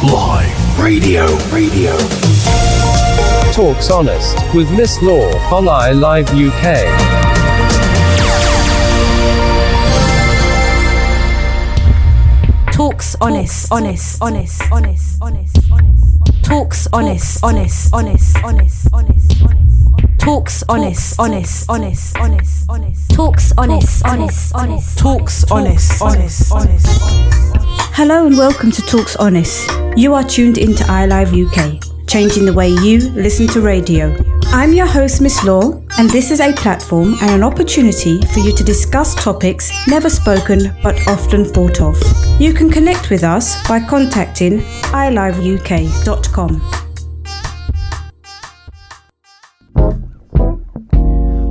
Live radio. Talkshonest with Miss Law on iLive UK. Talkshonest. Talkshonest. Hello and welcome to Talks Honest. You are tuned into iLive UK, changing the way you listen to radio. I'm your host, Miss Law, and this is a platform and an opportunity for you to discuss topics never spoken but often thought of. You can connect with us by contacting iliveuk.com.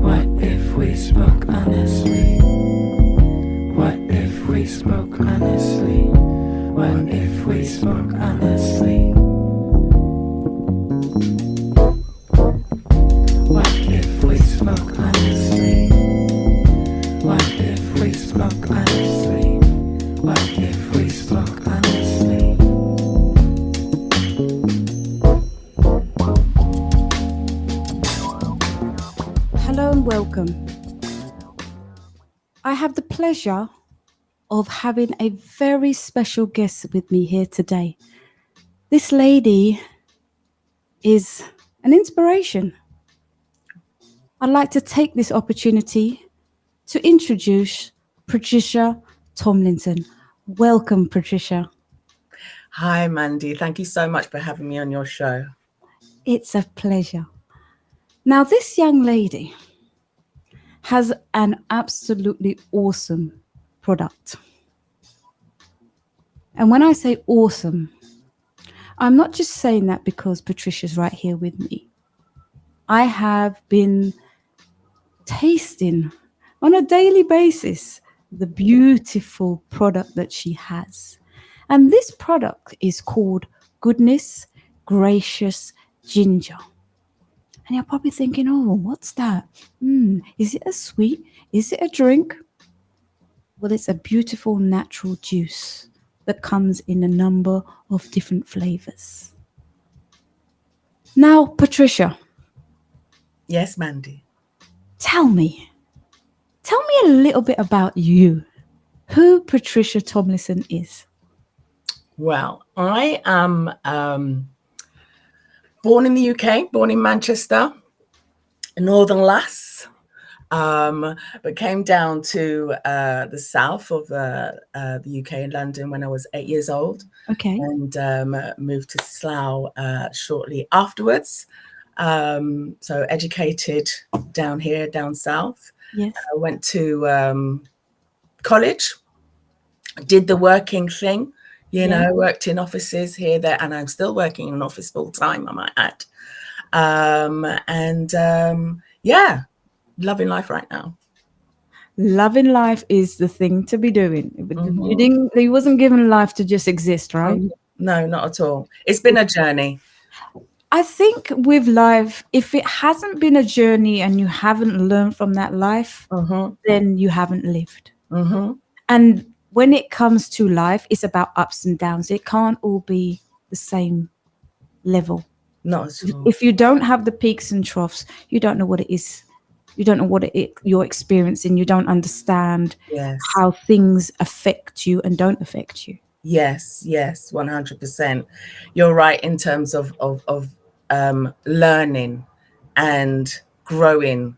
What if we spoke honestly? What if we spoke honestly? What if we spoke honestly? What if we spoke honestly? What if we spoke honestly? What if we spoke honestly? Hello and welcome. I have the pleasure of having a very special guest with me here today. This lady is an inspiration. I'd like to take this opportunity to introduce Patricia Tomlinson. Welcome, Patricia. Hi, Mandy. Thank you so much for having me on your show. It's a pleasure. Now, this young lady has an absolutely awesome product. And when I say awesome, I'm not just saying that because Patricia's right here with me. I have been tasting on a daily basis the beautiful product that she has. And this product is called Goodness Gracious Ginger. And you're probably thinking, oh, what's that? Is it a sweet? Is it a drink? Well, it's a beautiful natural juice that comes in a number of different flavors. Now, Patricia. Yes, Mandy. Tell me a little bit about you, who Patricia Tomlinson is. Well, I am born in the UK, born in Manchester, a northern lass, but came down to the south of the UK in London when I was 8 years old. Okay. And moved to Slough shortly afterwards. So educated down here, down south. Yes. I went to college, did the working thing, worked in offices here, there, and I'm still working in an office full time, I might add. Loving life right now. Loving life is the thing to be doing. You wasn't given life to just exist, right? No, not at all. It's been a journey. I think with life, if it hasn't been a journey and you haven't learned from that life, then you haven't lived. And when it comes to life, it's about ups and downs. It can't all be the same level. Not at all. If you don't have the peaks and troughs, you don't know what it is. You don't know what you're experiencing. You don't understand how things affect you and don't affect you. Yes, 100%. You're right in terms of learning and growing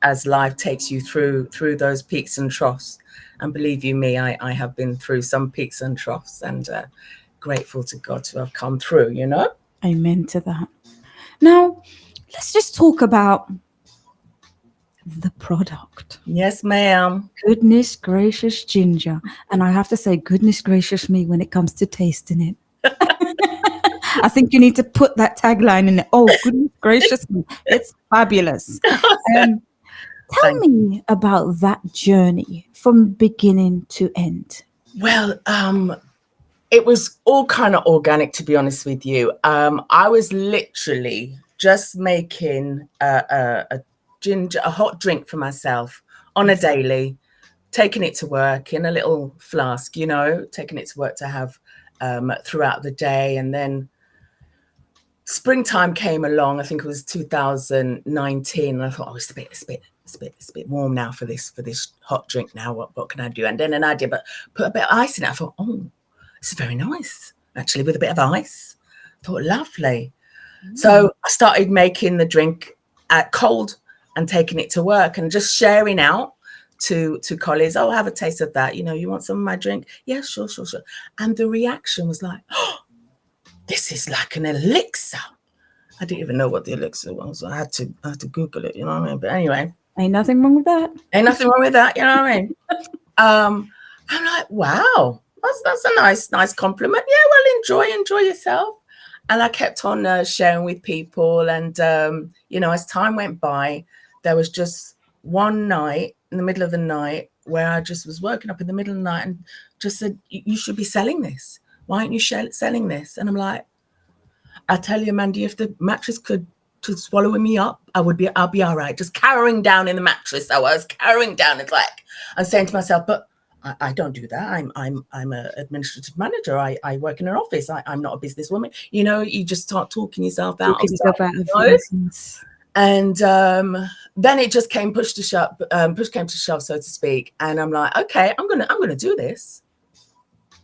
as life takes you through those peaks and troughs. And believe you me, I have been through some peaks and troughs, and grateful to God to have come through, Amen to that. Now, let's just talk about the product. Yes, ma'am. Goodness Gracious Ginger. And I have to say, goodness gracious me when it comes to tasting it. I think you need to put that tagline in there. Oh, goodness gracious me. It's fabulous. Tell me about that journey from beginning to end. Well, it was all kind of organic, to be honest with you. I was literally just making a hot drink for myself on a daily, taking it to work in a little flask, you know, taking it to work to have throughout the day. And then springtime came along. I think it was 2019, and I thought, oh, it's a bit warm now for this hot drink. Now, what can I do? And then an idea, but put a bit of ice in it. I thought, oh, this is very nice, actually, with a bit of ice. I thought, lovely. So I started making the drink cold and taking it to work and just sharing out to colleagues. Oh, have a taste of that. You know, you want some of my drink? Yeah, sure. And the reaction was like, oh, this is like an elixir. I didn't even know what the elixir was. I had to Google it, you know what I mean? But anyway. Ain't nothing wrong with that. Ain't nothing wrong with that, you know what I mean? I'm like, wow, that's a nice compliment. Yeah, well, enjoy yourself. And I kept on sharing with people. And, you know, as time went by, there was just one night in the middle of the night where I just was woken up in the middle of the night and just said, you should be selling this. Why aren't you selling this? And I'm like, I tell you, Mandy, if the mattress could swallow me up, I'll be all right. Just cowering down in the mattress. I was cowering down. It's like, I'm saying to myself, but I don't do that. I'm an administrative manager. I work in an office. I'm not a businesswoman. You know, you just start talking yourself out of business. And then it just came push came to shove, so to speak. And I'm like, okay, I'm gonna do this.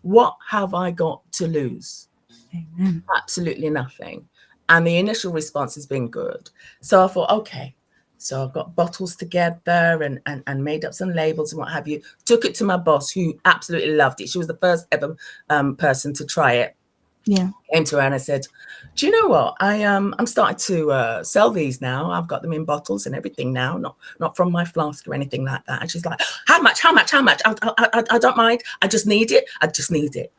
What have I got to lose? Amen. Absolutely nothing. And the initial response has been good. So I thought, okay. So I've got bottles together and made up some labels and what have you. Took it to my boss, who absolutely loved it. She was the first ever person to try it. Yeah. Came to her and I said, do you know what? I'm starting to sell these now. I've got them in bottles and everything now, not from my flask or anything like that. And she's like, how much? I don't mind. I just need it.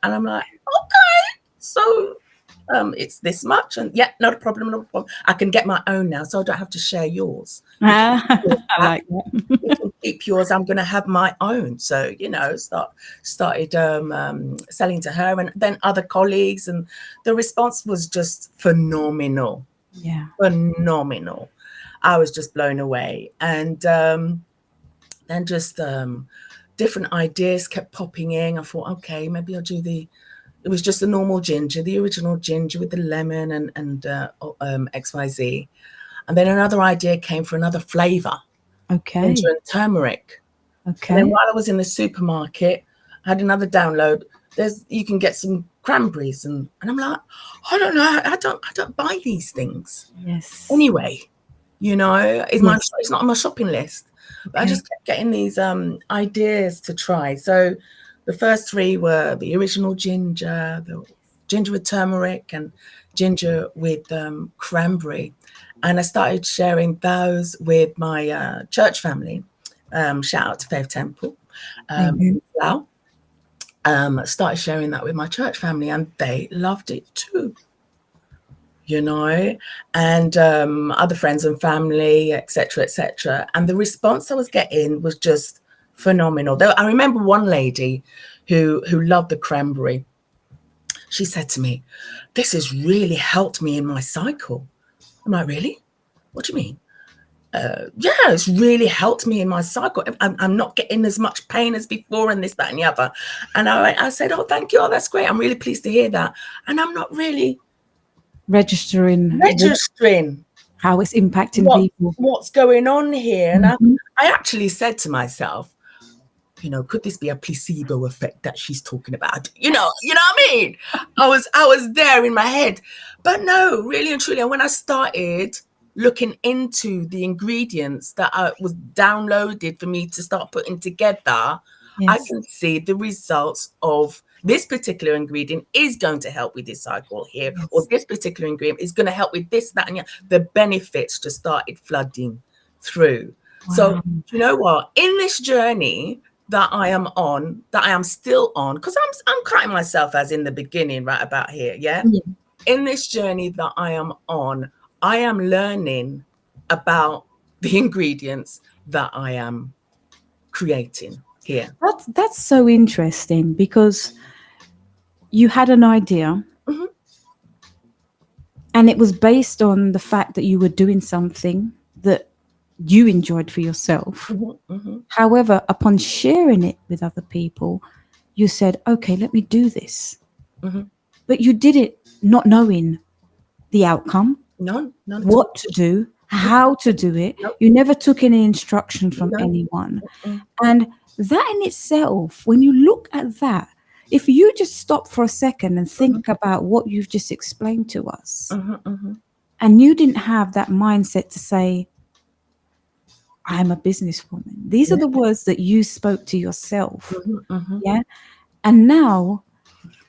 And I'm like, okay. So it's this much, and yeah, not a problem. I can get my own now, so I don't have to share yours. I like that. You can keep yours. I'm going to have my own. So, you know, started selling to her and then other colleagues, and the response was just phenomenal. Yeah, phenomenal. I was just blown away, and then just different ideas kept popping in. I thought, okay, maybe I'll do it was just the normal ginger, the original ginger with the lemon and XYZ. And then another idea came for another flavor. Okay. Ginger and turmeric. Okay. And then while I was in the supermarket, I had another download. You can get some cranberries. And I'm like, I don't know. I don't buy these things. Yes. Anyway, you know, it's not on my shopping list. But I just kept getting these ideas to try. So the first three were the original ginger, the ginger with turmeric, and ginger with cranberry. And I started sharing those with my church family. Shout out to Faith Temple. Started sharing that with my church family, and they loved it too. You know, and other friends and family, etc. And the response I was getting was just phenomenal. I remember one lady who loved the cranberry. She said to me, this has really helped me in my cycle. I'm like, really? What do you mean? Yeah, it's really helped me in my cycle. I'm not getting as much pain as before, and this, that, and the other. And I said, oh, thank you. Oh, that's great. I'm really pleased to hear that. And I'm not really registering how it's impacting people. What's going on here? And I actually said to myself, you know, could this be a placebo effect that she's talking about? You know what I mean? I was there in my head, but no, really and truly. And when I started looking into the ingredients that was downloaded for me to start putting together, I can see the results of this particular ingredient is going to help with this cycle here, or this particular ingredient is going to help with this, that, and the benefits just started flooding through. Wow. So you know what? In this journey that I am still on, because I'm counting myself as in the beginning, right about here, in this journey that I am on, I am learning about the ingredients that I am creating here. That's so interesting, because you had an idea, and it was based on the fact that you were doing something that you enjoyed for yourself. However, upon sharing it with other people, you said, okay, let me do this. But you did it not knowing the outcome, None at all. what to do, how to do it. You never took any instruction from anyone. And that in itself, when you look at that, if you just stop for a second and think about what you've just explained to us, and you didn't have that mindset to say, I'm a businesswoman. These are the words that you spoke to yourself. Yeah. And now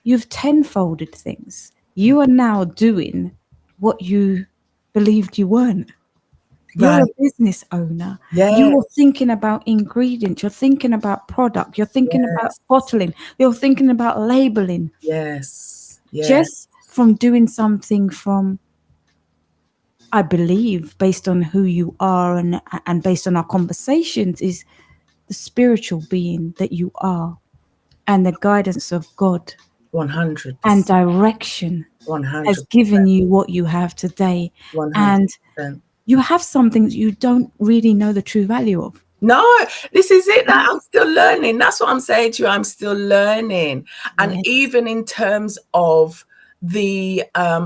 you've tenfolded things. You are now doing what you believed you weren't. You're a business owner. You are thinking about ingredients. You're thinking about product. You're thinking about bottling. You're thinking about labeling. Just from doing something from, I believe, based on who you are and based on our conversations, is the spiritual being that you are and the guidance of God 100% and direction 100% has given you what you have today. 100%. And you have something that you don't really know the true value of. No, this is it. I'm still learning. That's what I'm saying to you. I'm still learning. And even in terms of the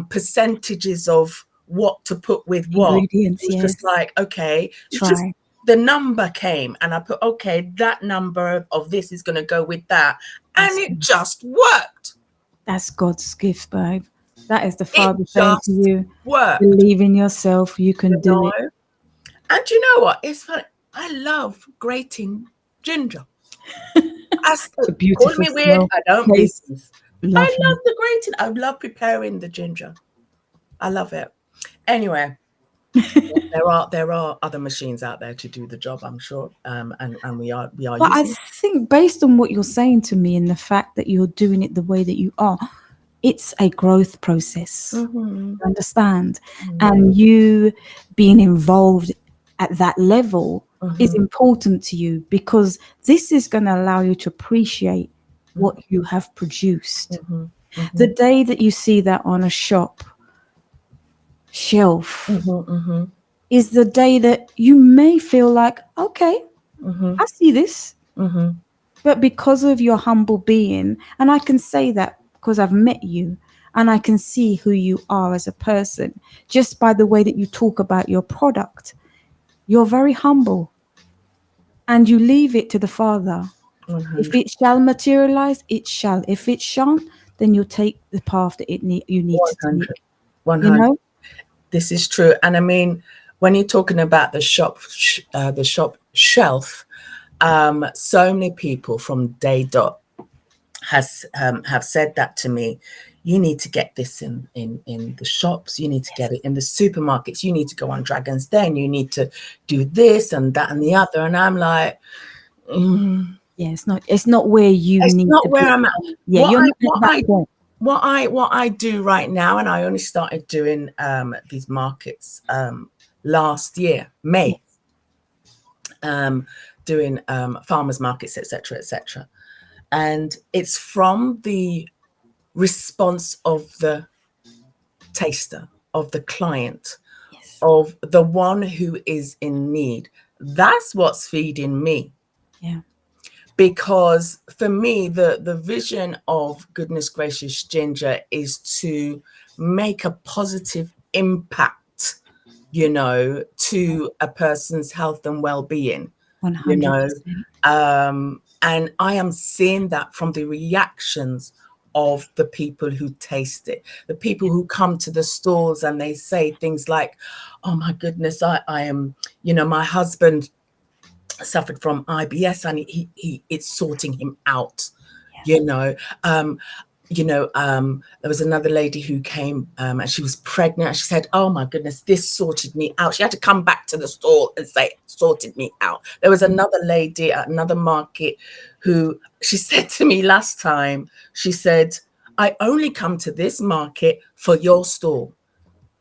percentages of what to put with what, ingredients, it's just like, okay, just the number came and I put, okay, that number of this is going to go with that. And it just worked. That's God's gift, babe. That is the Father saying to you, worked. Believe in yourself, you can do it. And you know what? It's funny. I love grating ginger. It's a beautiful call me weird. I don't business. I love the grating. I love preparing the ginger. I love it. Anyway, there are other machines out there to do the job, I'm sure. And we are but I think based on what you're saying to me and the fact that you're doing it the way that you are, it's a growth process. Understand? And you being involved at that level is important to you, because this is going to allow you to appreciate what you have produced. The day that you see that on a shop shelf is the day that you may feel like, okay, I see this. But because of your humble being, and I can say that because I've met you and I can see who you are as a person just by the way that you talk about your product. You're very humble and you leave it to the Father. 100. If it shall materialize, it shall. If it shan't, then you'll take the path that you need 100. to take. 100. You know? This is true. And I mean, when you're talking about the shop shelf, so many people from day dot have said that to me. You need to get this in the shops. You need to get it in the supermarkets. You need to go on Dragon's Den. You need to do this and that and the other. And I'm like, yeah, it's not where you need to be. It's not where I'm at. Yeah, you're not at that point. What I do right now, and I only started doing these markets last year, May, doing farmers markets, etc. And it's from the response of the taster, of the client, of the one who is in need. That's what's feeding me. Yeah. Because for me, the vision of Goodness Gracious Ginger is to make a positive impact, to a person's health and well-being. 100%. And I am seeing that from the reactions of the people who taste it, the people who come to the stores and they say things like, oh my goodness, I am, my husband suffered from IBS and it's sorting him out. There was another lady who came and she was pregnant. She said, oh my goodness, this sorted me out. She had to come back to the store and say, sorted me out. There was another lady at another market who she said to me last time, she said, I only come to this market for your store.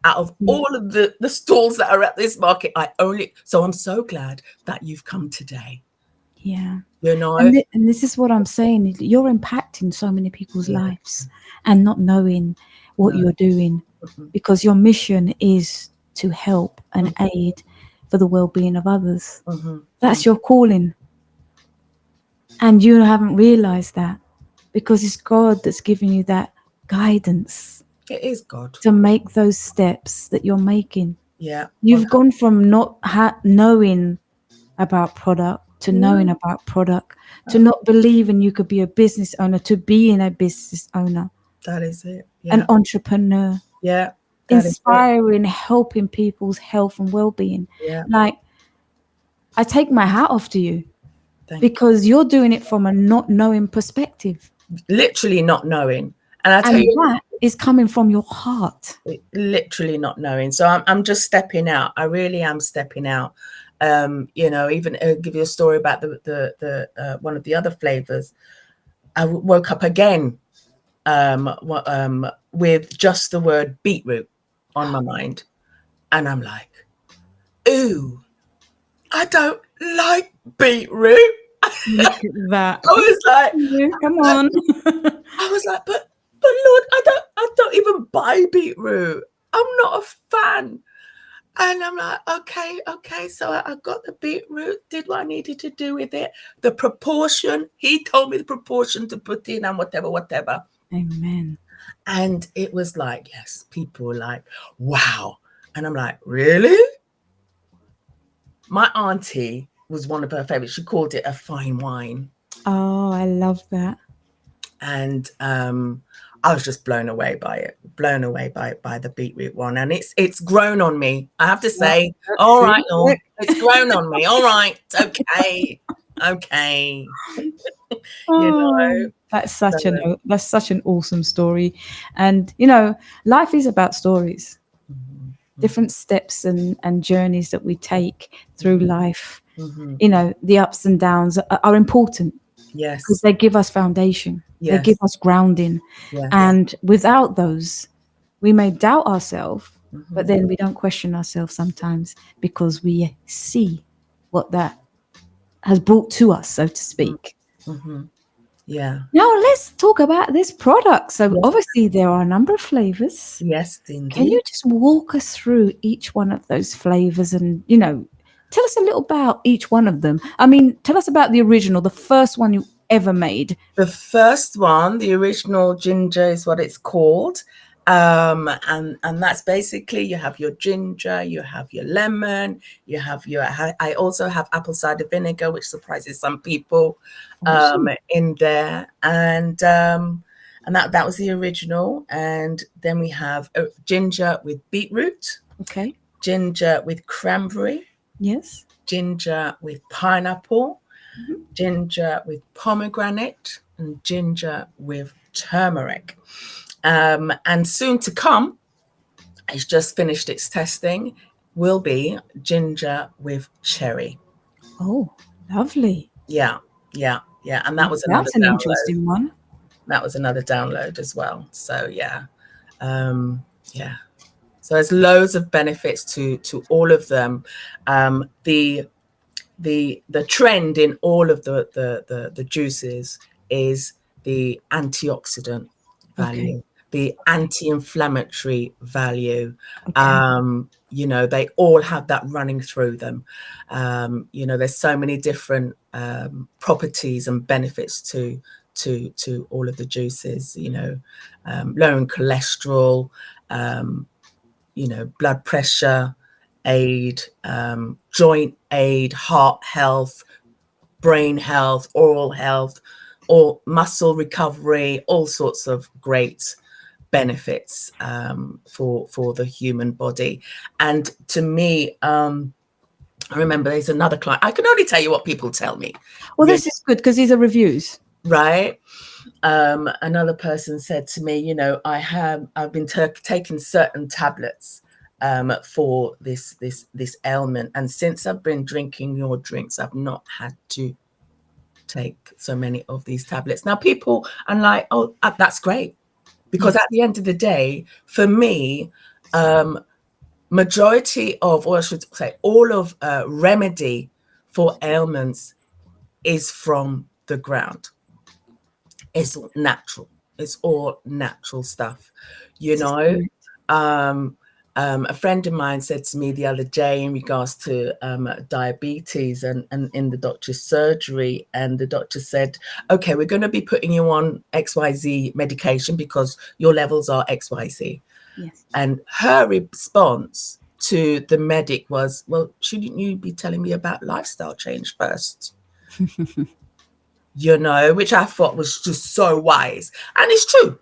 Out of all of the stalls that are at this market, so I'm so glad that you've come today. Yeah. And this is what I'm saying. You're impacting so many people's lives and not knowing what you're doing, because your mission is to help and aid for the well-being of others. Mm-hmm. That's your calling. And you haven't realized that, because it's God that's giving you that guidance It is God. to make those steps that you're making. Yeah. You've gone from not knowing about product to knowing about product, to not believing you could be a business owner, to being a business owner, That is it. Yeah. an entrepreneur, Yeah. That is it. inspiring, helping people's health and well-being. Yeah. Like, I take my hat off to you, Thank because you're doing it from a not knowing perspective. Literally not knowing. And I tell And you, that is coming from your heart. literally not knowing. So I'm just stepping out. I really am stepping out. You know, even give you a story about the one of the other flavors. I woke up again with just the word beetroot on my mind, and I'm like, ooh, I don't like beetroot. Look at that. I was like, Come on. I was like, but Lord, I don't even buy beetroot. I'm not a fan. And I'm like, okay. So I got the beetroot, did what I needed to do with it. The proportion, he told me the proportion to put in and whatever. Amen. And it was like, yes, people were like, wow. And I'm like, really? My auntie was one of her favorites. She called it a fine wine. Oh, I love that. And I was just blown away by it, by the beetroot one. And it's grown on me, I have to say. All right, Lord, it's grown on me. All right, okay. You know, that's such an awesome story. And you know, life is about stories. Different steps and journeys that we take through life. You know, the ups and downs are important. Yes, because they give us foundation. Yes. They give us grounding. Yes. And without those, we may doubt ourselves, but then we don't question ourselves sometimes, because we see what that has brought to us, so to speak. Yeah. Now let's talk about this product. So obviously there are a number of flavors. Yes, indeed. Can you just walk us through each one of those flavors, and, you know, tell us a little about each one of them? I mean, tell us about the original, the first one you ever made. The first one, the original ginger, is what it's called. And that's basically, you have your ginger, you have your lemon, you have I also have apple cider vinegar, which surprises some people, in there. And that was the original. And then we have ginger with beetroot. Okay. Ginger with cranberry. Yes. Ginger with pineapple. Ginger with pomegranate, and ginger with turmeric. And soon to come, it's just finished its testing, will be ginger with cherry. Oh, lovely. Yeah. And that was another That's an interesting one. That was another download as well. So yeah. So there's loads of benefits to all of them. The trend in all of the juices is the antioxidant value, the anti-inflammatory value. You know, they all have that running through them. You know, there's so many different properties and benefits to all of the juices. You know, lowering cholesterol, you know, blood pressure aid, joint aid, heart health, brain health, oral health, or muscle recovery, all sorts of great benefits for the human body. And to me, I remember there's another client. I can only tell you what people tell me. Well, this is good, because these are reviews. Right. Another person said to me, you know, I've been taking certain tablets for this ailment, and since I've been drinking your drinks, I've not had to take so many of these tablets. Now people are like, oh, that's great, because at the end of the day, for me, majority of, or I should say, all of remedy for ailments is from the ground. It's natural. It's all natural stuff, you know. a friend of mine said to me the other day in regards to diabetes and in the doctor's surgery, and the doctor said, okay, we're going to be putting you on XYZ medication because your levels are XYZ. Yes. And her response to the medic was, well, shouldn't you be telling me about lifestyle change first? You know, which I thought was just so wise. And it's true.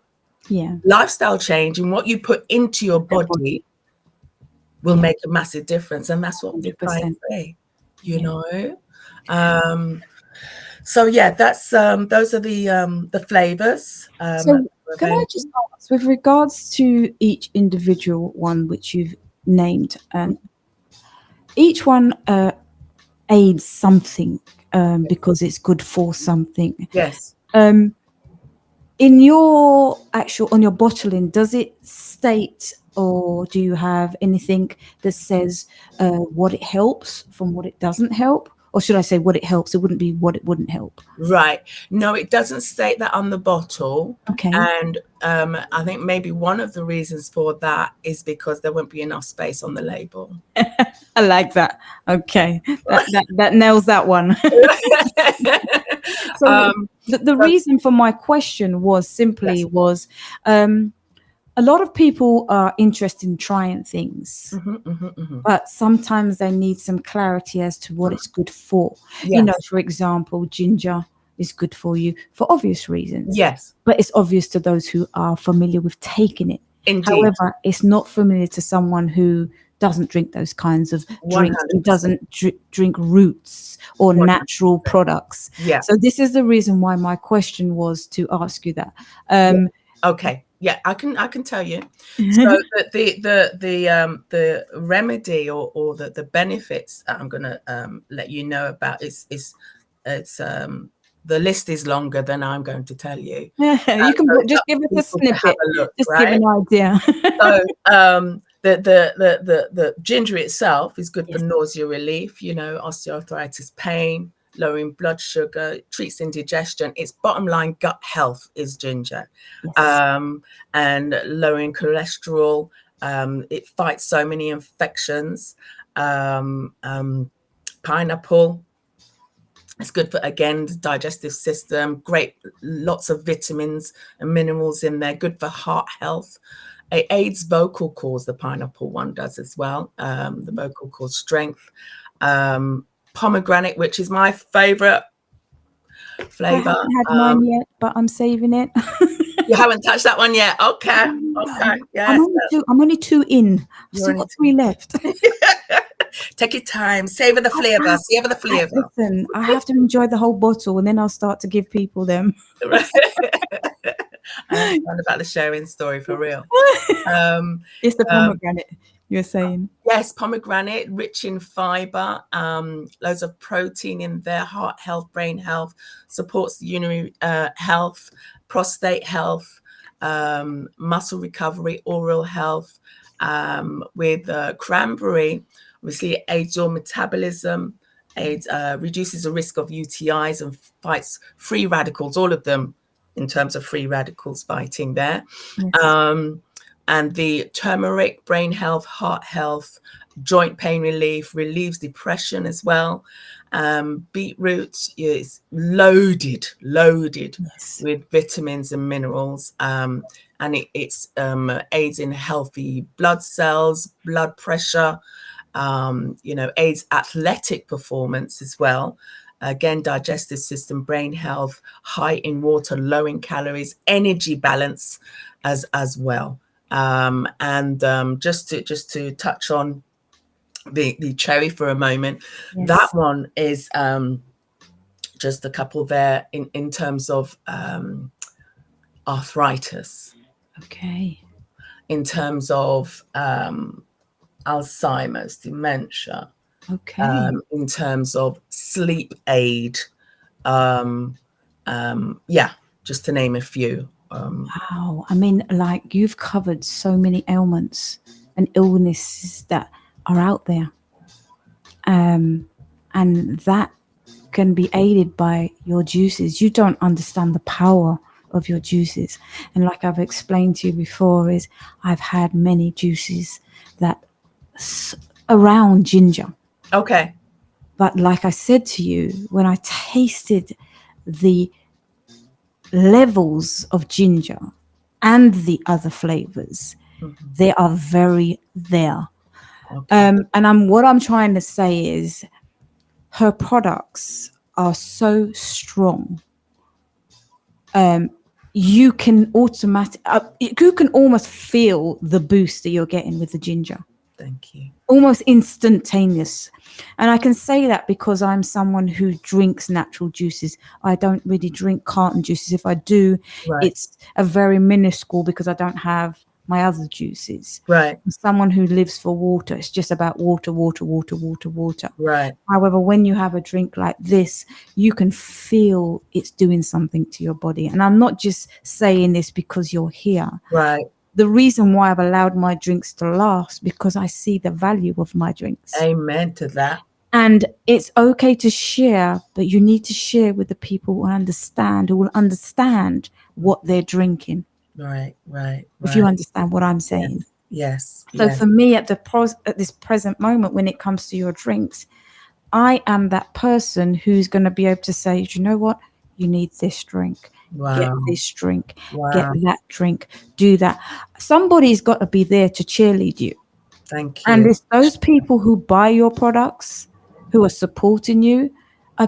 Yeah. Lifestyle change and what you put into your body will make a massive difference. And that's what we're trying to say, you know. So yeah, that's those are the flavors. So can I just ask, with regards to each individual one which you've named, each one aids something because it's good for something. Yes. In your on your bottling, does it state, or do you have anything that says what it helps from what it doesn't help? Or should I say what it helps? It wouldn't be what it wouldn't help. Right. No, it doesn't state that on the bottle. Okay. And I think maybe one of the reasons for that is because there won't be enough space on the label. I like that. Okay. That nails that one. So the reason for my question was simply a lot of people are interested in trying things, but sometimes they need some clarity as to what it's good for. Yes. You know, for example, ginger is good for you for obvious reasons. Yes. But it's obvious to those who are familiar with taking it. Indeed. However, it's not familiar to someone who doesn't drink those kinds of drinks, who doesn't drink roots or 100%. Natural products. Yeah. So this is the reason why my question was to ask you that. Okay. Yeah, I can tell you. So the remedy or the benefits I'm gonna let you know about is the list is longer than I'm going to tell you. You can just give us a snippet. Just right? give an idea. So the ginger itself is good for nausea relief, you know, osteoarthritis pain, lowering blood sugar, treats indigestion. Its bottom line, gut health is ginger. And lowering cholesterol. It fights so many infections. Pineapple. It's good for, again, the digestive system. Great, lots of vitamins and minerals in there. Good for heart health. It aids vocal cords. The pineapple one does as well. The vocal cord strength. Pomegranate, which is my favorite flavor. I haven't had mine yet, but I'm saving it. You haven't touched that one yet? Okay. Yes. I'm only two in. I've still got 3 left. Take your time. Savor the flavor. Savor the flavor. Listen, I have to enjoy the whole bottle, and then I'll start to give people them. I understand about the sharing story, for real. It's the pomegranate you're saying. Yes, pomegranate, rich in fiber, loads of protein in there, heart health, brain health, supports the urinary health, prostate health, muscle recovery, oral health. With cranberry, obviously it aids your metabolism, reduces the risk of UTIs and fights free radicals, all of them in terms of free radicals fighting there. Yes. And the turmeric, brain health, heart health, joint pain relief, relieves depression as well. Beetroot is loaded with vitamins and minerals. And it aids in healthy blood cells, blood pressure, aids athletic performance as well. Again, digestive system, brain health, high in water, low in calories, energy balance as well. Just to touch on the cherry for a moment, yes. That one is just a couple there in terms of arthritis. Okay. In terms of Alzheimer's, dementia. Okay. In terms of sleep aid. Just to name a few. Wow. I mean, like, you've covered so many ailments and illnesses that are out there. And that can be aided by your juices. You don't understand the power of your juices. And like I've explained to you before, is I've had many juices that around ginger. Okay. But like I said to you, when I tasted the levels of ginger and the other flavors, they are very there. Okay. And what I'm trying to say is her products are so strong. You can almost feel the boost that you're getting with the ginger. Thank you. Almost instantaneous. And I can say that because I'm someone who drinks natural juices. I don't really drink carton juices. If I do, Right. it's a very minuscule because I don't have my other juices. Right. I'm someone who lives for water. It's just about water. Right. However, when you have a drink like this, you can feel it's doing something to your body. And I'm not just saying this because you're here. Right. The reason why I've allowed my drinks to last, because I see the value of my drinks. Amen to that. And it's okay to share, but you need to share with the people who will understand what they're drinking. Right. If you understand what I'm saying. Yes. So for me, at this present moment, when it comes to your drinks, I am that person who's going to be able to say, you know what? You need this drink. Wow. Get this drink. Wow. Get that drink. Do that. Somebody's got to be there to cheerlead you. Thank you. And it's those people who buy your products, who are supporting you,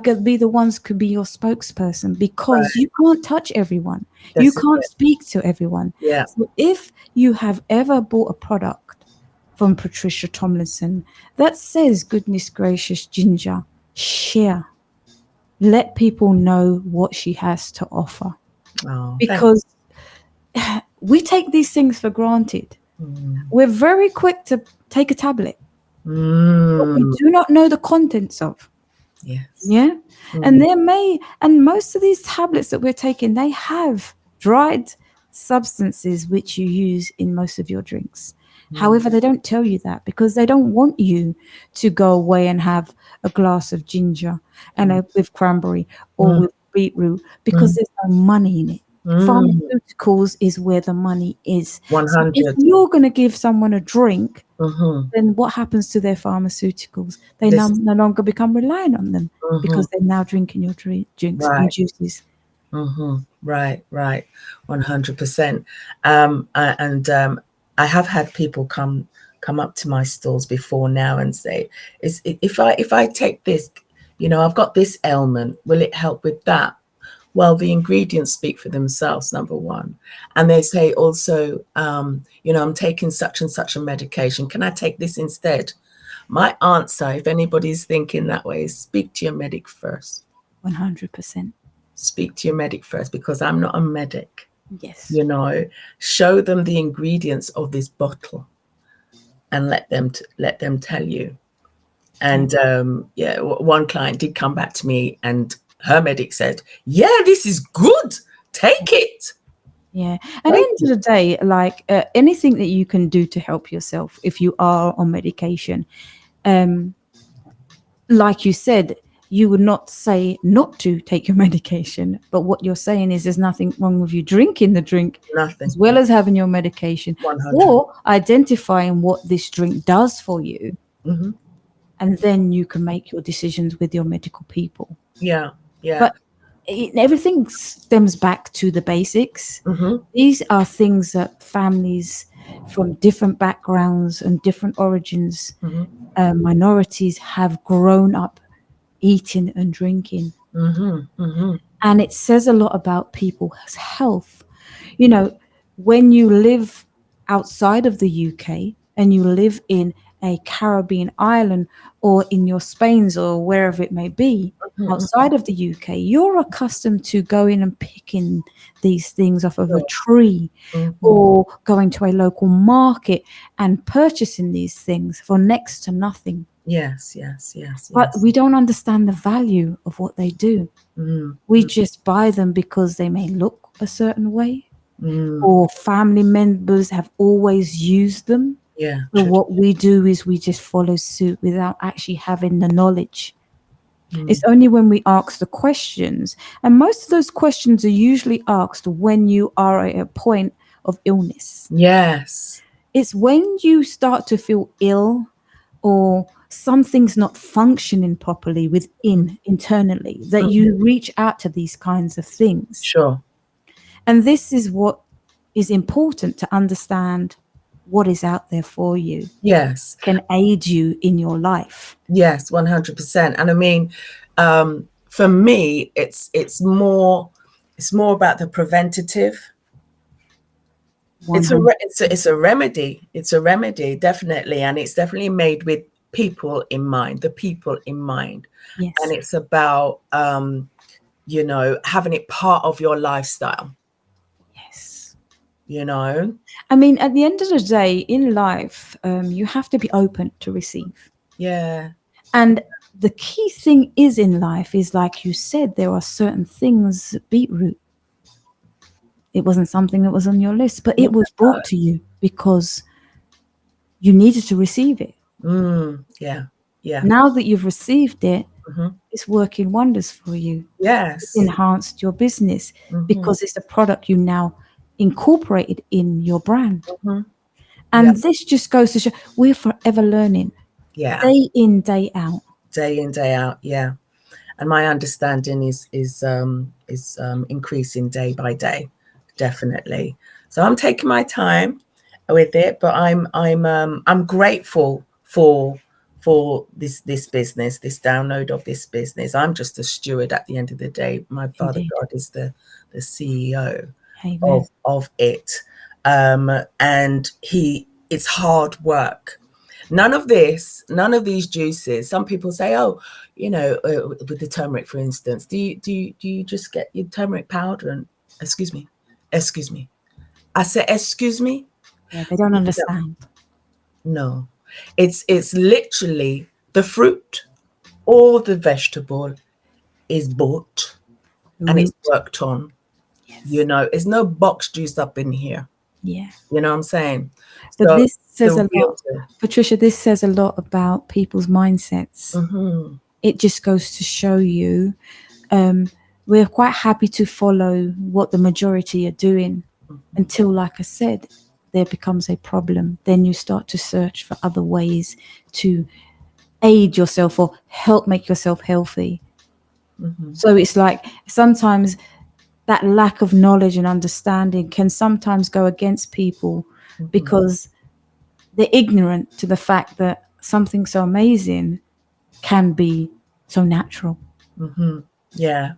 could be the ones could be your spokesperson, because you can't touch everyone. You can't speak to everyone. Yeah. So if you have ever bought a product from Patricia Tomlinson that says, goodness gracious, ginger, share. Let people know what she has to offer. Oh, because we take these things for granted. We're very quick to take a tablet. But we do not know the contents of. Yes. Yeah. And most of these tablets that we're taking, they have dried substances which you use in most of your drinks. However, they don't tell you that because they don't want you to go away and have a glass of ginger and with cranberry or with beetroot, because there's no money in it. Pharmaceuticals is where the money is. 100. So if you're going to give someone a drink, then what happens to their pharmaceuticals? They no longer become reliant on them because they're now drinking your drinks and juices. Right. 100%. And I have had people come up to my stores before now and say, if I take this, I've got this ailment, will it help with that? Well, the ingredients speak for themselves, number one. And they say also, I'm taking such and such a medication. Can I take this instead? My answer, if anybody's thinking that way, is speak to your medic first. 100%. Speak to your medic first, because I'm not a medic. Yes. Show them the ingredients of this bottle and let them tell you. And one client did come back to me and her medic said, yeah, this is good. Take it. Yeah. At the end of the day, like anything that you can do to help yourself if you are on medication, like you said, you would not say not to take your medication, but what you're saying is there's nothing wrong with you drinking the drink, nothing, as well as having your medication, 100. or identifying what this drink does for you, and then you can make your decisions with your medical people. Yeah. But everything stems back to the basics. These are things that families from different backgrounds and different origins, minorities, have grown up eating and drinking. And it says a lot about people's health. When you live outside of the UK and you live in a Caribbean island or in your Spains or wherever it may be, outside of the UK, you're accustomed to going and picking these things off of a tree, or going to a local market and purchasing these things for next to nothing. Yes. But we don't understand the value of what they do. We just buy them because they may look a certain way, or family members have always used them. So what we do is we just follow suit without actually having the knowledge. It's only when we ask the questions, and most of those questions are usually asked when you are at a point of illness. Yes. It's when you start to feel ill or something's not functioning properly within internally that you reach out to these kinds of things. Sure. And this is what is important to understand what is out there for you. Yes. Can aid you in your life. Yes, 100%. And I mean, for me, it's more about the preventative. It's a remedy. It's a remedy, definitely, and it's definitely made with people in mind. The people in mind, Yes. and it's about having it part of your lifestyle. Yes. I mean, at the end of the day, in life, you have to be open to receive. Yeah. And the key thing is in life is, like you said, there are certain things. Beetroot. It wasn't something that was on your list, but it was brought to you because you needed to receive it. Yeah. Yeah. Now that you've received it, it's working wonders for you. Yes. It's enhanced your business because it's a product you now incorporated in your brand. And this just goes to show we're forever learning. Yeah. Day in, day out. Day in, day out. Yeah. And my understanding is increasing day by day, definitely. So I'm taking my time with it, but I'm grateful for this business, this download of this business. I'm just a steward at the end of the day. My Father God is the CEO of it, and it's hard work. None of these juices. Some people say, oh, with the turmeric, for instance, do you just get your turmeric powder and excuse me. I said, excuse me. Yeah, they don't understand. No, it's literally the fruit or the vegetable is bought and it's worked on. Yes. There's no box juice up in here. Yeah. You know what I'm saying? But so this says a lot, Patricia, this says a lot about people's mindsets. It just goes to show you we're quite happy to follow what the majority are doing until, like I said, there becomes a problem. Then you start to search for other ways to aid yourself or help make yourself healthy. So it's like sometimes that lack of knowledge and understanding can sometimes go against people because they're ignorant to the fact that something so amazing can be so natural. Yeah.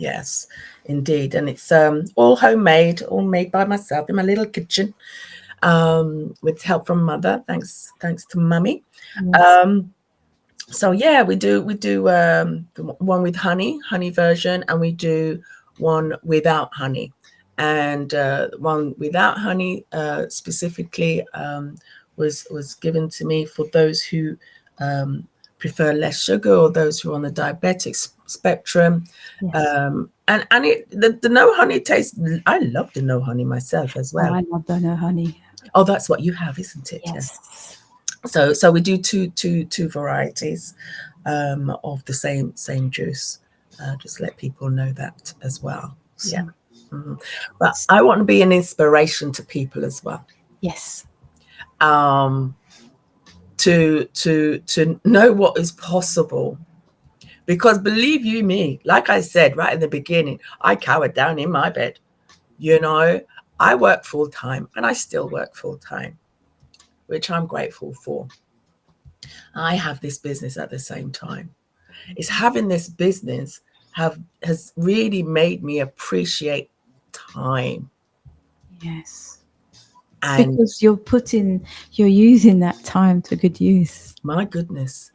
Yes, indeed. And it's all homemade, all made by myself in my little kitchen, with help from mother. Thanks to mummy. Yes. So yeah, we do one with honey version, and we do one without honey. And one without honey specifically was given to me for those who prefer less sugar or those who are on the diabetic spectrum. Yes. And the no honey taste. I love the no honey myself as well. Oh, I love the no honey. Oh, that's what you have, isn't it? Yes. So we do two varieties of the same juice. Just let people know that as well. Yeah. But I want to be an inspiration to people as well. Yes. To know what is possible, because believe you me, like I said right in the beginning, I cowered down in my bed. I work full time, and I still work full time, which I'm grateful for. I have this business at the same time. It's having this business has really made me appreciate time. Yes. And because you're using that time to good use. My goodness.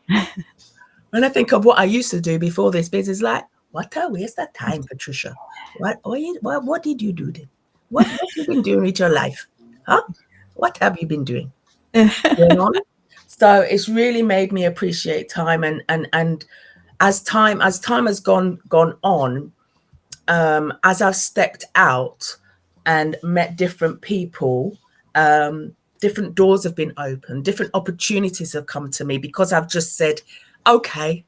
When I think of what I used to do before this business, like, what a waste of time, Patricia. What did you do then? What have you been doing with your life? Huh? What have you been doing? So it's really made me appreciate time, and as time has gone on, as I've stepped out and met different people, different doors have been opened, different opportunities have come to me because I've just said, okay,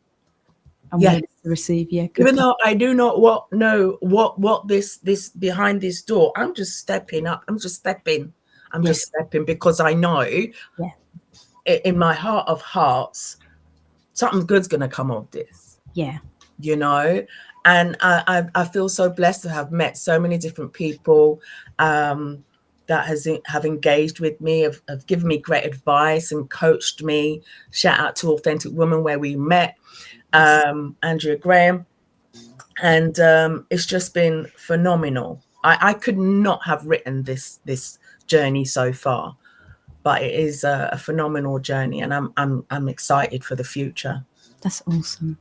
I'm Yes. willing to receive. Yeah, good. Even though I do not know what this behind this door, I'm just stepping up. I'm just stepping because I know Yeah. in my heart of hearts, something good's gonna come of this. Yeah. You know, and I feel so blessed to have met so many different people that have engaged with me, have given me great advice and coached me. Shout out to Authentic Woman where we met, Andrea Graham. And it's just been phenomenal. I could not have written this journey so far, but it is a phenomenal journey, and I'm excited for the future. That's awesome.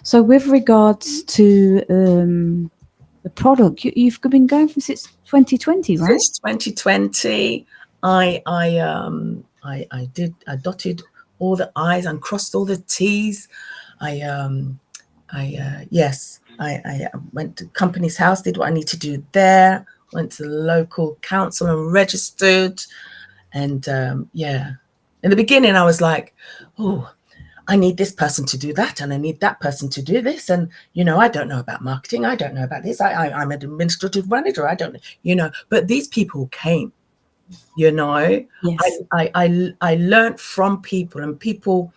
So with regards to the product, you've been going since 2020, right? Since 2020, I dotted all the I's and crossed all the T's. I went to Company's House, did what I need to do there, went to the local council and registered. And in the beginning I was like, oh, I need this person to do that, and I need that person to do this. And, I don't know about marketing. I don't know about this. I'm an administrative manager. I don't, but these people came, Yes. I learned from people, and people,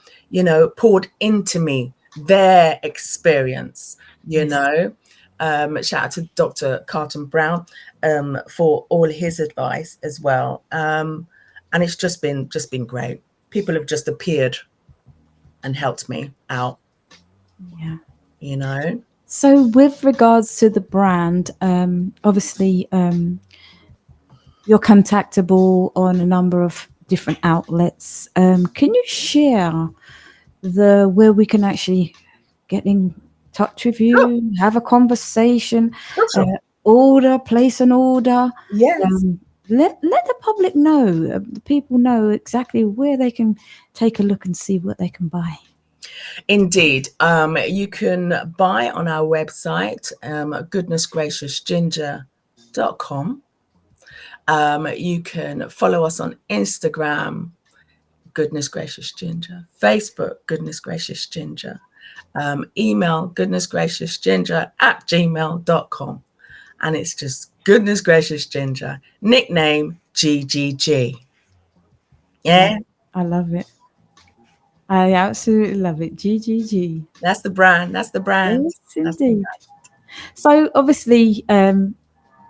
poured into me their experience, shout out to Dr. Carlton Brown for all his advice as well. And it's just been great. People have just appeared and helped me out. Yeah. So with regards to the brand, obviously you're contactable on a number of different outlets. Can you share where we can actually get in touch with you, have a conversation, place an order? Yes. Let the public know, the people know exactly where they can take a look and see what they can buy. Indeed. You can buy on our website, goodnessgraciousginger.com. You can follow us on Instagram, Goodness Gracious Ginger, Facebook, Goodness Gracious Ginger, email goodnessgraciousginger@gmail.com. And it's just Goodness Gracious Ginger, nickname GGG. Yeah. I love it. I absolutely love it. GGG. That's the brand. That's the brand. Yes, indeed. So obviously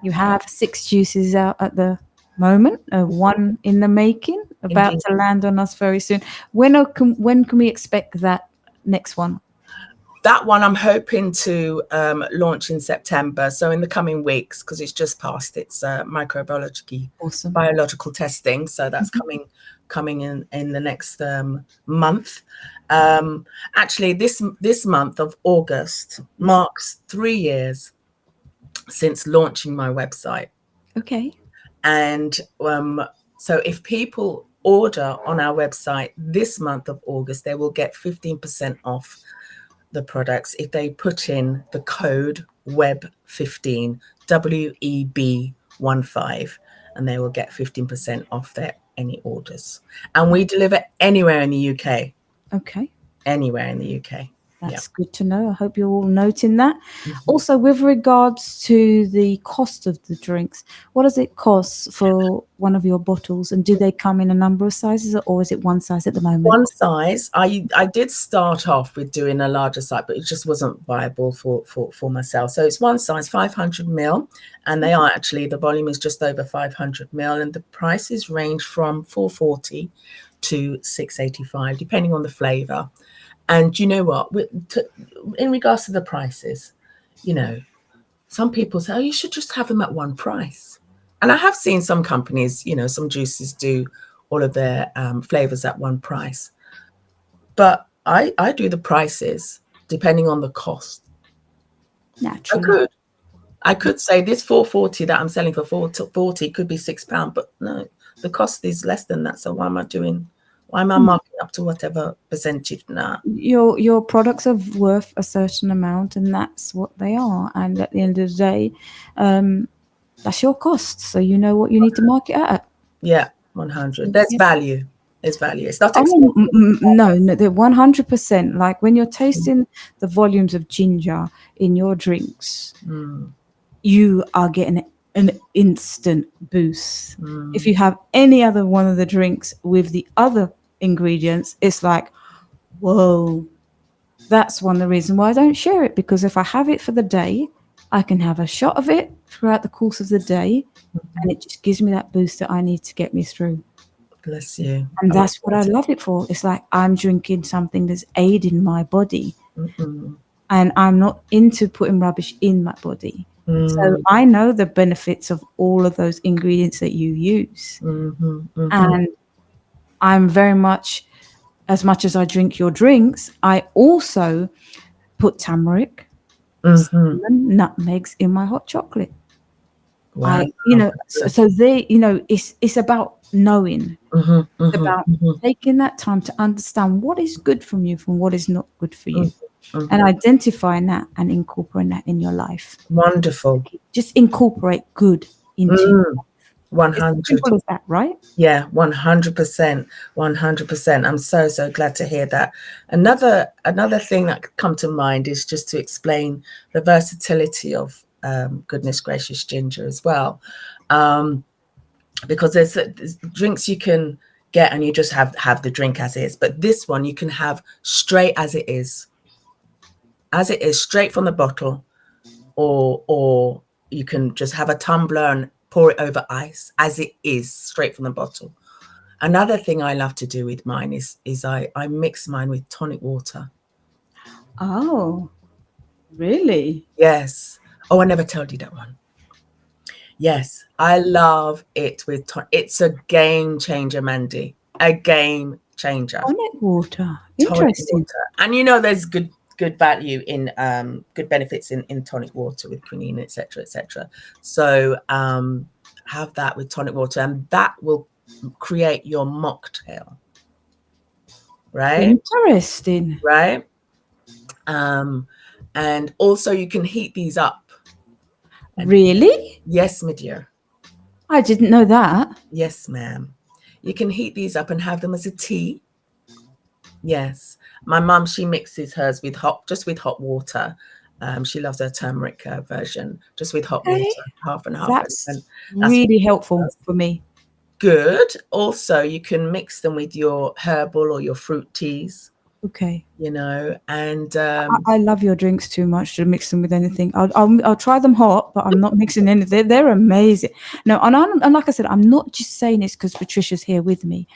you have 6 juices out at the moment, 1 in the making, about to land on us very soon. When can we expect that next one? That one I'm hoping to launch in September, so in the coming weeks, because it's just passed its biological testing, so that's coming in the next month. Actually, this month of August marks 3 years since launching my website. Okay. And so if people order on our website this month of August, they will get 15% off the products if they put in the code WEB15, WEB15, and they will get 15% off their any orders. And we deliver anywhere in the UK. Okay. Anywhere in the UK. That's good to know. I hope you're all noting that. Also, with regards to the cost of the drinks, what does it cost for one of your bottles? And do they come in a number of sizes, or is it one size at the moment? One size. I did start off with doing a larger size, but it just wasn't viable for myself. So it's one size, 500 ml, and they are actually, the volume is just over 500 ml, and the prices range from $4.40 to $6.85, depending on the flavor. And you know what, in regards to the prices, some people say, oh, you should just have them at one price. And I have seen some companies, some juices do all of their flavors at one price. But I do the prices depending on the cost. Naturally. I could say this $4.40 that I'm selling for $4.40 could be £6, but no, the cost is less than that. So why am I marking up to whatever percentage now? Your products are worth a certain amount, and that's what they are. And at the end of the day, that's your cost. So you know what you need to market at. Yeah, 100. There's value. There's value. It's not Oh, expensive. no, they're 100%. Like when you're tasting the volumes of ginger in your drinks, you are getting an instant boost. If you have any other one of the drinks with the other ingredients, it's like, whoa. That's one of the reasons why I don't share it, because if I have it for the day, I can have a shot of it throughout the course of the day, and it just gives me that boost that I need to get me through. Bless you. And that's what I love it for. It's like I'm drinking something that's aiding my body, and I'm not into putting rubbish in my body. So I know the benefits of all of those ingredients that you use. And I'm very much as I drink your drinks, I also put turmeric, cinnamon, nutmegs in my hot chocolate. Wow. So they, it's about knowing, it's about taking that time to understand what is good from you from what is not good for you, and identifying that and incorporating that in your life. Wonderful. Just incorporate good into your life. 100. Simple as that, right? Yeah, 100%. 100%. I'm so glad to hear that. Another thing that come to mind is just to explain the versatility of goodness gracious ginger as well, because there's drinks you can get and you just have the drink as is, but this one you can have straight as it is straight from the bottle, or you can just have a tumbler and pour it over ice as it is straight from the bottle. Another thing I love to do with mine is I mix mine with tonic water. Oh, really? Yes. Oh, I never told you that one. Yes, I love it with it's a game changer, Mandy. A game changer. Tonic water. Interesting. Tonic water. And there's good value in good benefits in tonic water with quinine, etc. So have that with tonic water, and that will create your mocktail. Right? Interesting. Right? And also you can heat these up. Really? Yes, my dear. I didn't know that. Yes, ma'am. You can heat these up and have them as a tea. Yes. My mum, she mixes hers with hot water. She loves her turmeric version, just with hot water, half and half. That's and really helpful for me. Good. Also, you can mix them with your herbal or your fruit teas. Okay. And I love your drinks too much to mix them with anything. I'll try them hot, but I'm not mixing anything. They're amazing. No, and like I said, I'm not just saying this because Patricia's here with me.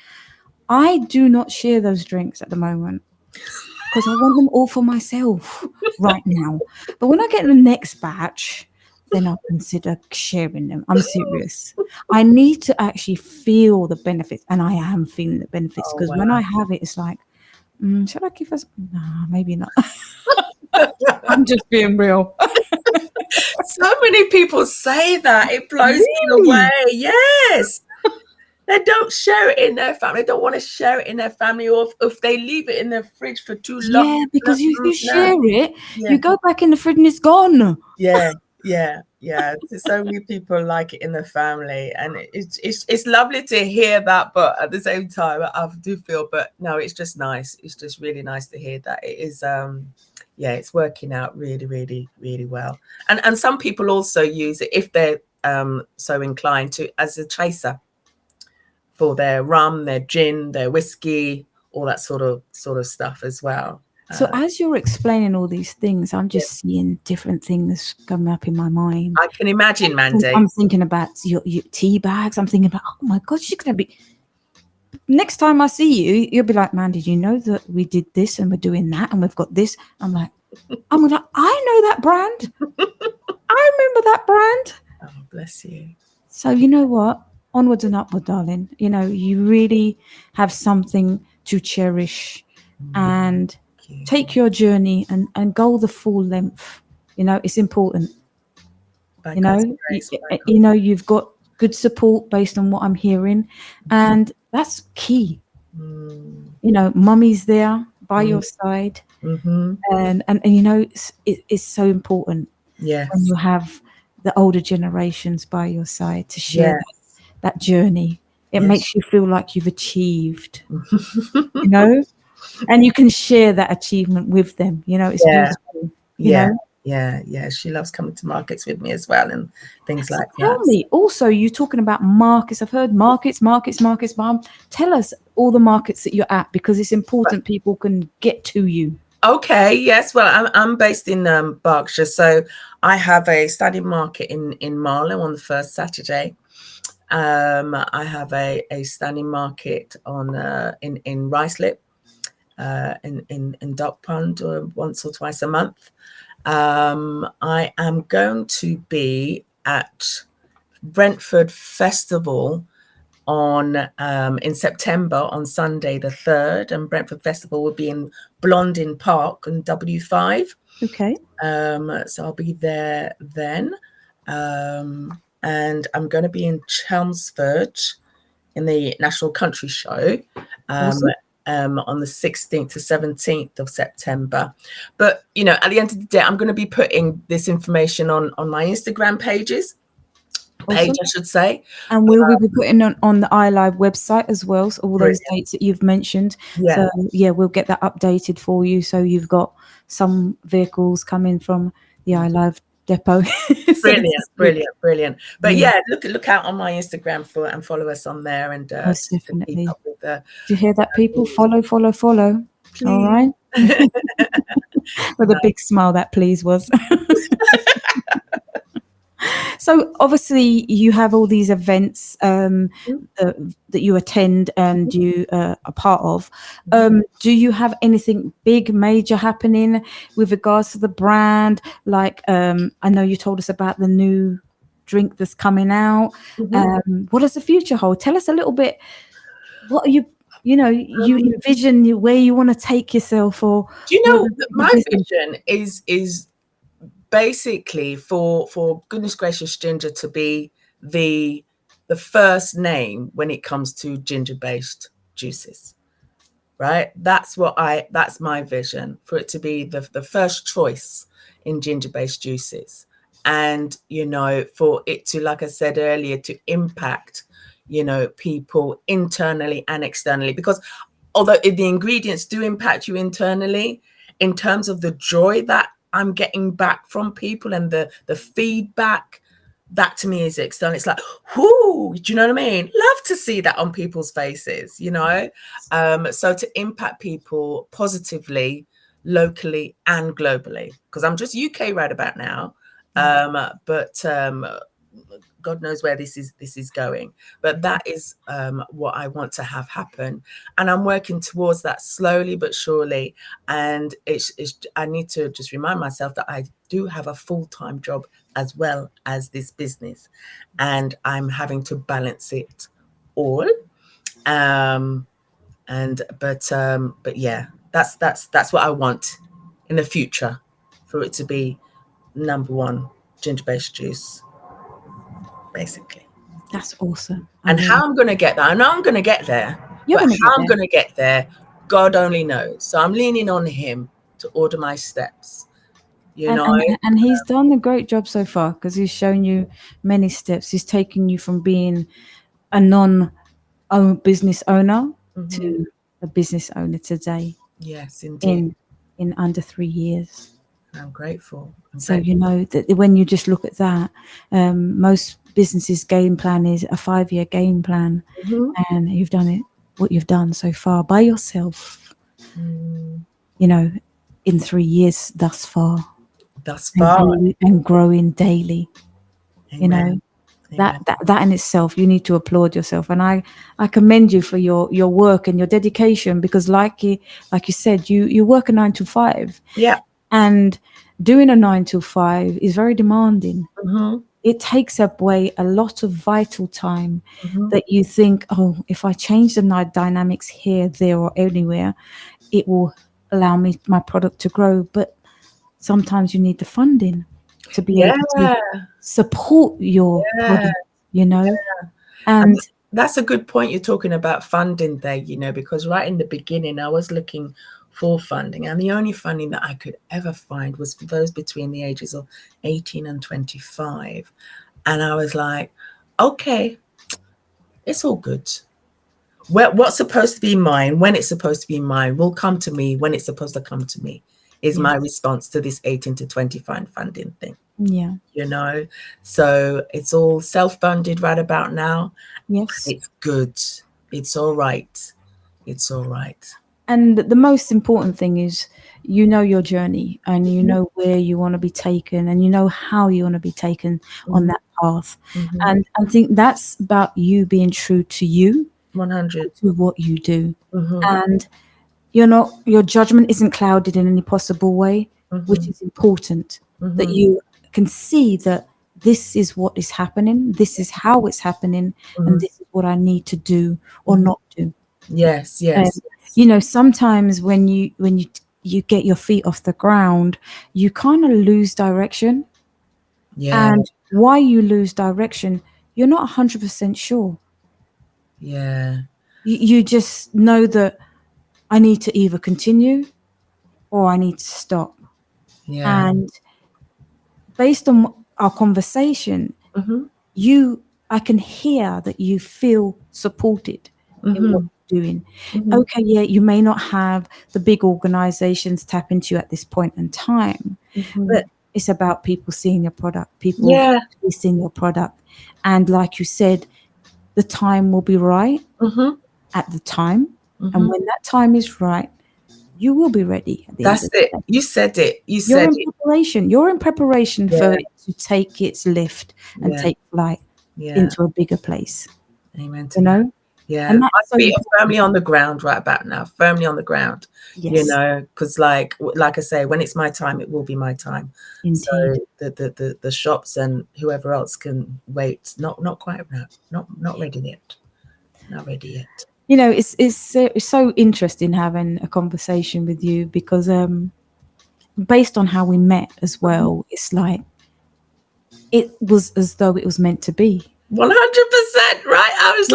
I do not share those drinks at the moment because I want them all for myself right now. But when I get the next batch, then I'll consider sharing them. I'm serious. I need to actually feel the benefits, and I am feeling the benefits because when I have it, it's like, should I give us? No, maybe not. I'm just being real. So many people say that. It blows me away. Yes. They don't share it in their family. They don't want to share it in their family, or if they leave it in their fridge for too long. Yeah, because if you share it, you go back in the fridge and it's gone. Yeah. So many people like it in the family, and it's lovely to hear that. But at the same time, I do feel, but no, it's just nice. It's just really nice to hear that it is. It's working out really, really, really well. And some people also use it if they're so inclined to as a chaser for their rum, their gin, their whiskey, all that sort of stuff as well. So as you're explaining all these things, I'm just seeing different things coming up in my mind. I can imagine, Mandy. I'm thinking about your tea bags. I'm thinking about, oh my God, she's going to be... Next time I see you, you'll be like, man, did you know that we did this and we're doing that and we've got this? I'm like, I know that brand. I remember that brand. Oh, bless you. So you know what? Onwards and upward, darling. You really have something to cherish and take your journey and go the full length. It's important. You've got good support based on what I'm hearing, and that's key. Mummy's there by your side, and it's so important. Yes, when you have the older generations by your side to share that journey. It Yes. makes you feel like you've achieved, you know, and you can share that achievement with them. You know, it's Yeah. beautiful. Yeah. know? Yeah. She loves coming to markets with me as well and things So like tell that. me, also, you're talking about markets. I've heard markets, Mom. Tell us all the markets that you're at, because it's important people can get to you. Okay, yes. Well, I'm based in Berkshire, so I have a standing market in Marlow on the first Saturday. I have a standing market on in Ruislip, in Dock Pond, once or twice a month. I am going to be at Brentford Festival on in September on Sunday the 3rd, and Brentford Festival will be in Blondin Park in W5. Okay. So I'll be there then. And I'm going to be in Chelmsford in the National Country Show Awesome. on the 16th to 17th of September. But, you know, at the end of the day, I'm going to be putting this information on my Instagram page, Awesome. I should say. And we'll be putting on the iLive website as well. So all those Brilliant. dates that you've mentioned. Yeah. So yeah, we'll get that updated for you. So you've got some vehicles coming from the iLive depot. So Brilliant. But Yeah. yeah, look out on my Instagram and follow us on there, and Most to keep definitely. up with the Do you hear that, people? Follow. please. All right. With a big smile, that please was. So obviously you have all these events that you attend and you are part of. Do you have anything big, major happening with regards to the brand? Like I know you told us about the new drink that's coming out. What does the future hold? Tell us a little bit. What are you envision where you want to take yourself, or Do you what know the my business? vision is basically for goodness gracious ginger to be the first name when it comes to ginger based juices, right? That's my vision, for it to be the first choice in ginger based juices, and you know, for it to, like I said earlier, to impact, you know, people internally and externally, because although the ingredients do impact you internally, in terms of the joy that I'm getting back from people and the feedback, that to me is external. It's like, whoo, do you know what I mean? Love to see that on people's faces, you know? So to impact people positively, locally and globally, because I'm just UK right about now. But God knows where this is going. But that is what I want to have happen, and I'm working towards that slowly but surely. And it's I need to just remind myself that I do have a full-time job as well as this business, and I'm having to balance it all. But yeah, that's what I want in the future, for it to be number one ginger-based juice, basically. That's awesome. And how I'm going to get there, I know I'm going to get there, You're but gonna how get I'm there. going to get there, God only knows. So I'm leaning on him to order my steps, you know. And he's done a great job so far, because he's shown you many steps. He's taken you from being a non-owned business owner to a business owner today Yes, indeed. in under 3 years. I'm grateful. So you know that when you just look at that, most businesses' game plan is a 5-year game plan, and you've done it. What you've done so far by yourself, you know, in 3 years thus far. Thus far. And growing daily. Amen. You know, that in itself, you need to applaud yourself, and I commend you for your work and your dedication, because like you said, you work a 9 to 5. Yeah. And doing a 9 to 5 is very demanding. It takes away a lot of vital time that you think, oh, if I change the night dynamics here, there, or anywhere, it will allow my product to grow. But sometimes you need the funding to be able to support your product, you know. And that's a good point you're talking about funding there, you know, because right in the beginning I was looking for funding, and the only funding that I could ever find was for those between the ages of 18 and 25. And I was like, okay, It's all good. What's supposed to be mine, when it's supposed to be mine, will come to me when it's supposed to come to me, is my response to this 18 to 25 funding thing. Yeah. You know, so it's all self-funded right about now. Yes. It's good. It's all right. It's all right. And the most important thing is, you know, your journey, and you know where you want to be taken, and you know how you want to be taken on that path. And I think that's about you being true to you, 100. to what you do. And your judgment isn't clouded in any possible way, which is important, that you can see that this is what is happening, this is how it's happening, and this is what I need to do or not do. Yes, yes. Sometimes when you get your feet off the ground, you kind of lose direction. Yeah. And why you lose direction, you're not 100% sure. Yeah. You just know that I need to either continue or I need to stop. Yeah. And based on our conversation, I can hear that you feel supported in what you're doing. Okay, yeah, you may not have the big organizations tap into you at this point in time, but it's about people seeing your product, people seeing your product. And like you said, the time will be right at the time. And when that time is right, you will be ready at the end of the That's it. day. You said it. You're in preparation for it to take its lift and take flight into a bigger place. Amen to You know? Yeah, And my that's so feet are important. firmly on the ground right about now, firmly on the ground. Yes. Because like I say, when it's my time, it will be my time. Indeed. So the shops and whoever else can wait. Not quite not ready yet. Not ready yet. It's so interesting having a conversation with you, because based on how we met as well, it's like it was as though it was meant to be. 100%, right? I was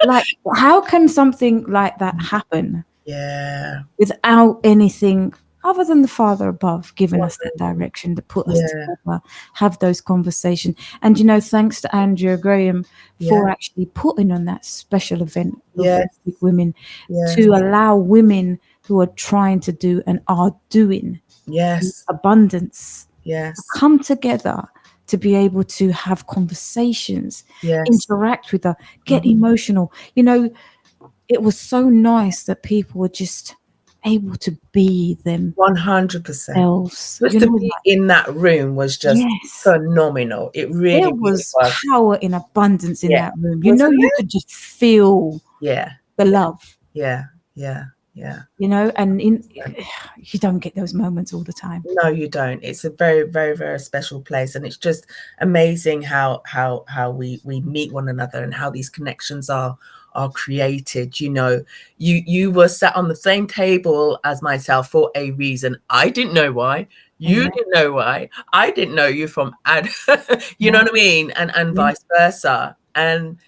like, how can something like that happen? Yeah. Without anything other than the Father above giving us that direction to put us together, have those conversations. And thanks to Andrea Graham for actually putting on that special event with women, to allow women who are trying to do and are doing abundance to come together, to be able to have conversations, interact with her, get emotional. It was so nice that people were just able to be them 100%. Just to be in that room was just phenomenal. It really, there was really was. power in abundance in that room. You could just feel the love. Yeah. And you don't get those moments all the time. No, you don't. It's a very, very, very special place, and it's just amazing how we meet one another and how these connections are created. You were sat on the same table as myself for a reason. I didn't know why. You didn't know why. I didn't know you from you know what I mean, and vice versa. And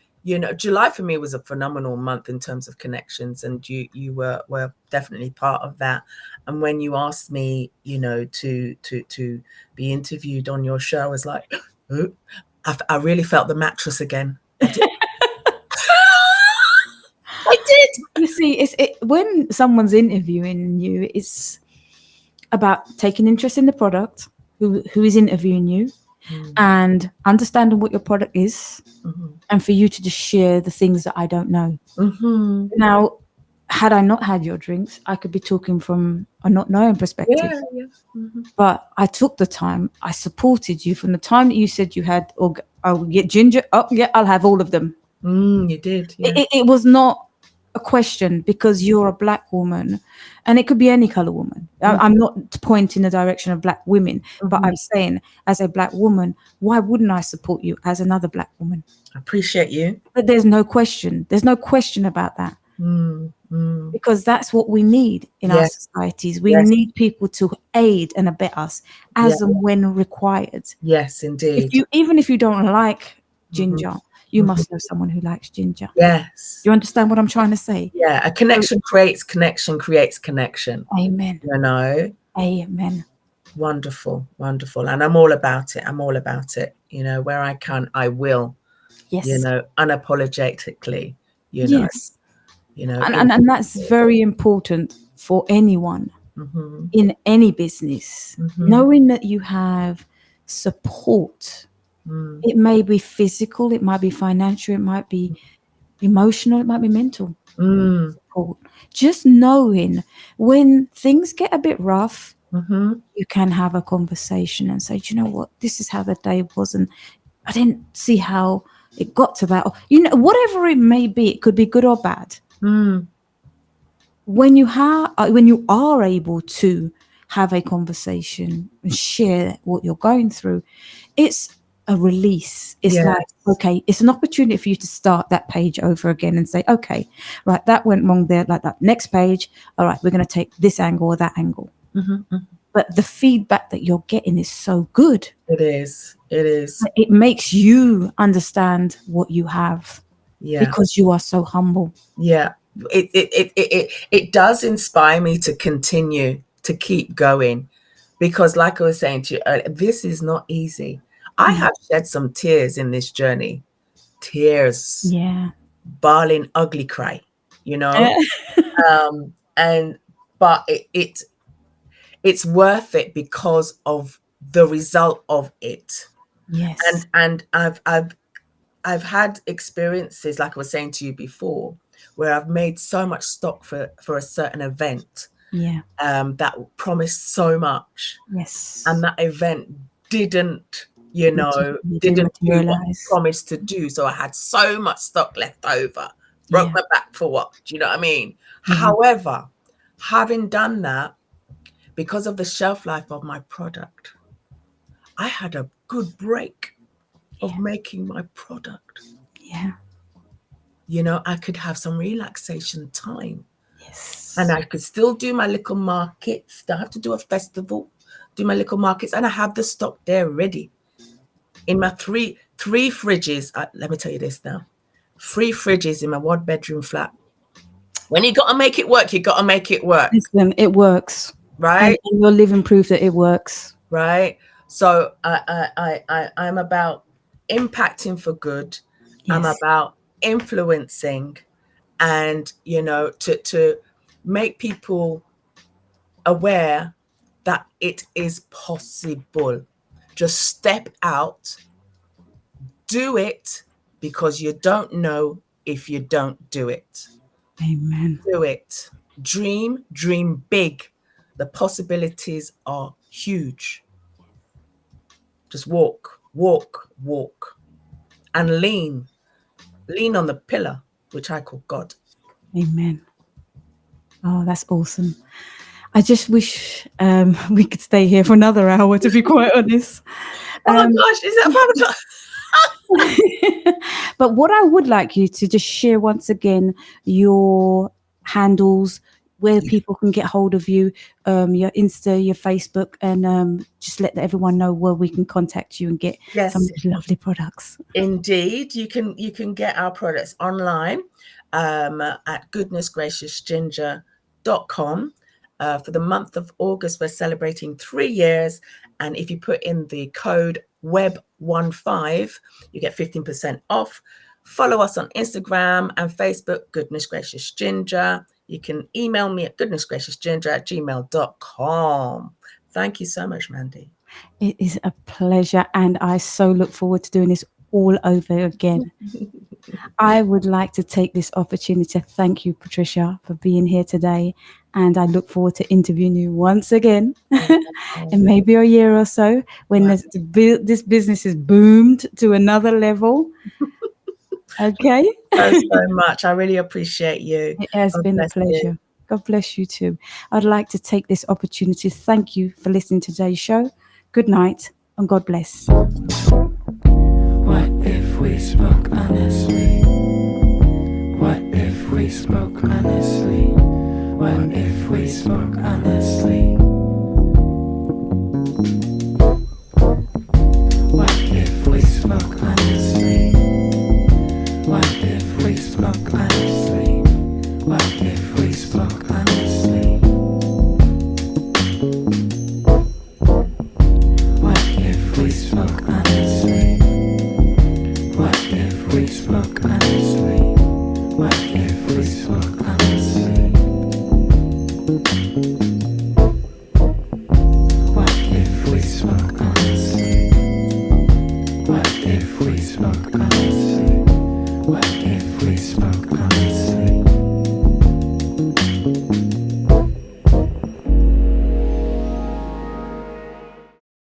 July for me was a phenomenal month in terms of connections, and you were definitely part of that. And when you asked me, to be interviewed on your show, I was like, oh, I really felt the mattress again. I did. I did. You see, when someone's interviewing you, it's about taking interest in the product, who is interviewing you, and understanding what your product is, and for you to just share the things that I don't know. Now, had I not had your drinks, I could be talking from a not knowing perspective. But I took the time. I supported you from the time that you said you had, I'll get ginger. Oh, yeah, I'll have all of them. You did. Yeah. It was not a question, because you're a Black woman, and it could be any color woman. I'm not pointing the direction of Black women, but I'm saying, as a Black woman, why wouldn't I support you as another Black woman? I appreciate you. But there's no question. There's no question about that. Because that's what we need in our societies. We need people to aid and abet us as and when required. Yes, indeed. Even if you don't like ginger, you must know someone who likes ginger. Yes. You understand what I'm trying to say? Yeah, a connection creates connection, creates connection. Amen. Amen. Wonderful, wonderful. And I'm all about it. Where I can, I will. Yes. Unapologetically, Yes. you know, And that's very important for anyone Mhm. in any business. Mhm. Knowing that you have support. Mm. It may be physical, it might be financial, it might be emotional, it might be mental support. Just knowing when things get a bit rough, Mhm. you can have a conversation and say, do you know what, this is how the day was, and I didn't see how it got to that. Or, whatever it may be, it could be good or bad. Mm. When you are able to have a conversation and share what you're going through, it's a release. It's Yes. like, okay, it's an opportunity for you to start that page over again and say, okay, right, that went wrong there, like that next page. All right, we're going to take this angle or that angle. Mhm. But the feedback that you're getting is so good. It is. It makes you understand what you have because you are so humble. Yeah. It does inspire me to continue to keep going, because like I was saying to you earlier, this is not easy. I have shed some tears in this journey. Tears. Yeah. Bawling ugly cry, but it's worth it because of the result of it. Yes. And I've had experiences, like I was saying to you before, where I've made so much stock for a certain event, that promised so much, Yes. and that event didn't do what it promised to do. So I had so much stock left over, broke my back for what? Do you know what I mean? However, having done that, because of the shelf life of my product, I had a good break of making my product. Yeah. I could have some relaxation time. Yes. And I could still do my little markets. Don't have to do a festival. Do my little markets. And I have the stock there ready. In my three fridges. Let me tell you this now. 3 fridges in my 1-bedroom flat. When you got to make it work, you got to make it work. Listen, it works. Right? And you're living proof that it works. Right? So I'm about impacting for good. Yes. I'm about influencing, and to make people aware that it is possible. Just step out, do it, because you don't know if you don't do it. Amen. Do it. Dream big. The possibilities are huge. Just walk, and lean on the pillar, which I call God. Amen. Oh, that's awesome. I just wish we could stay here for another hour, to be quite honest. Oh my gosh, is that But what I would like you to just share once again, your handles, where people can get hold of you, your Insta, your Facebook, and just let everyone know where we can contact you and get some of these lovely products. Indeed, you can get our products online at goodnessgraciousginger.com. For the month of August, we're celebrating 3 years, and if you put in the code WEB15, you get 15% off. Follow us on Instagram and Facebook, Goodness Gracious Ginger. You can email me at goodnessgraciousginger@gmail.com. Thank you so much, Mandy. It is a pleasure, and I so look forward to doing this all over again. I would like to take this opportunity to thank you, Patricia, for being here today, and I look forward to interviewing you once again in maybe a year or so when this business is boomed to another level. Okay. Thanks so much. I really appreciate you. It has been a pleasure. God bless you too. I'd like to take this opportunity to thank you for listening to today's show. Good night and God bless. What if we spoke honestly? What if we spoke honestly? What if we spoke honestly? What if we spoke honestly? What if we spoke honestly? What if we spoke honestly? What if we spoke honestly? What if we smoke honestly?